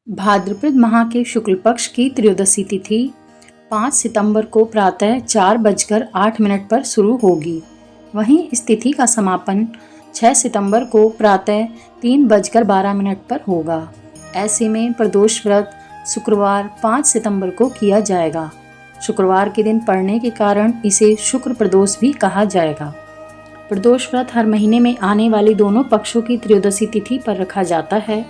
भाद्रपद माह के शुक्ल पक्ष की त्रयोदशी तिथि 5 सितंबर को प्रातः 4:08 पर शुरू होगी। वहीं इस तिथि का समापन 6 सितंबर को प्रातः 3:12 पर होगा। ऐसे में प्रदोष व्रत शुक्रवार 5 सितंबर को किया जाएगा। शुक्रवार के दिन पड़ने के कारण इसे शुक्र प्रदोष भी कहा जाएगा। प्रदोष व्रत हर महीने में आने वाली दोनों पक्षों की त्रयोदशी तिथि पर रखा जाता है।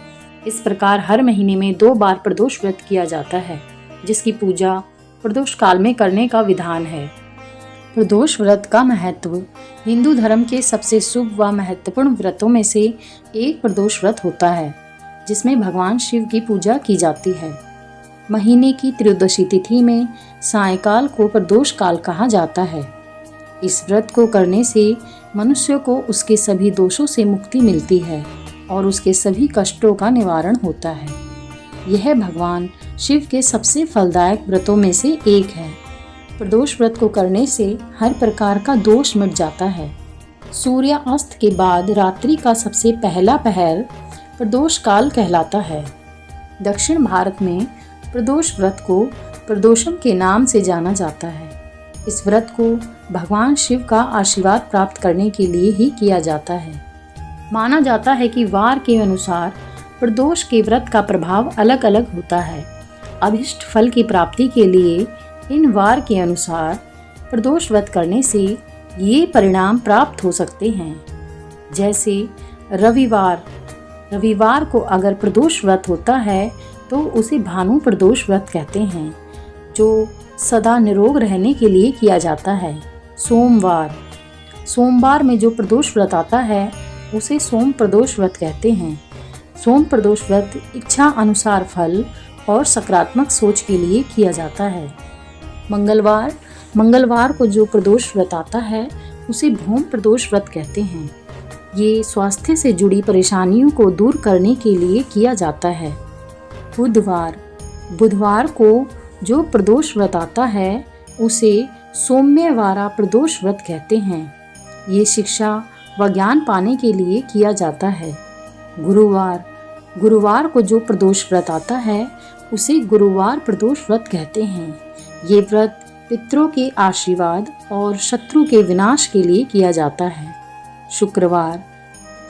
इस प्रकार हर महीने में 2 बार प्रदोष व्रत किया जाता है, जिसकी पूजा प्रदोष काल में करने का विधान है। प्रदोष व्रत का महत्व हिंदू धर्म के सबसे शुभ व महत्वपूर्ण व्रतों में से एक प्रदोष व्रत होता है, जिसमें भगवान शिव की पूजा की जाती है। महीने की त्रयोदशी तिथि में सायंकाल को प्रदोष काल कहा जाता है। इस व्रत को करने से मनुष्य को उसके सभी दोषों से मुक्ति मिलती है और उसके सभी कष्टों का निवारण होता है। यह भगवान शिव के सबसे फलदायक व्रतों में से एक है। प्रदोष व्रत को करने से हर प्रकार का दोष मिट जाता है। सूर्यास्त के बाद रात्रि का सबसे पहला पहर प्रदोष काल कहलाता है। दक्षिण भारत में प्रदोष व्रत को प्रदोषम के नाम से जाना जाता है। इस व्रत को भगवान शिव का आशीर्वाद प्राप्त करने के लिए ही किया जाता है। माना जाता है कि वार के अनुसार प्रदोष के व्रत का प्रभाव अलग अलग होता है। अभिष्ट फल की प्राप्ति के लिए इन वार के अनुसार प्रदोष व्रत करने से ये परिणाम प्राप्त हो सकते हैं। जैसे रविवार को अगर प्रदोष व्रत होता है तो उसे भानु प्रदोष व्रत कहते हैं, जो सदा निरोग रहने के लिए किया जाता है। सोमवार में जो प्रदोष व्रत आता है उसे सोम प्रदोष व्रत कहते हैं। सोम प्रदोष व्रत इच्छा अनुसार फल और सकारात्मक सोच के लिए किया जाता है। मंगलवार को जो प्रदोष व्रत आता है उसे भौम प्रदोष व्रत कहते हैं। ये स्वास्थ्य से जुड़ी परेशानियों को दूर करने के लिए किया जाता है। बुधवार को जो प्रदोष व्रत आता है उसे सोम्यवारा प्रदोष व्रत कहते हैं। ये शिक्षा व ज्ञान पाने के लिए किया जाता है। गुरुवार को जो प्रदोष व्रत आता है उसे गुरुवार प्रदोष व्रत कहते हैं। ये व्रत पितरों के आशीर्वाद और शत्रु के विनाश के लिए किया जाता है।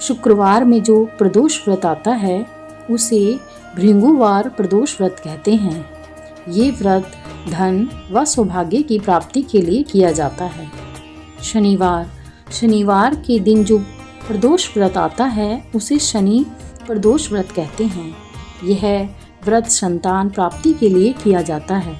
शुक्रवार में जो प्रदोष व्रत आता है उसे भृंगुवार प्रदोष व्रत कहते हैं। ये व्रत धन व सौभाग्य की प्राप्ति के लिए किया जाता है। शनिवार के दिन जो प्रदोष व्रत आता है उसे शनि प्रदोष व्रत कहते हैं। यह व्रत संतान प्राप्ति के लिए किया जाता है।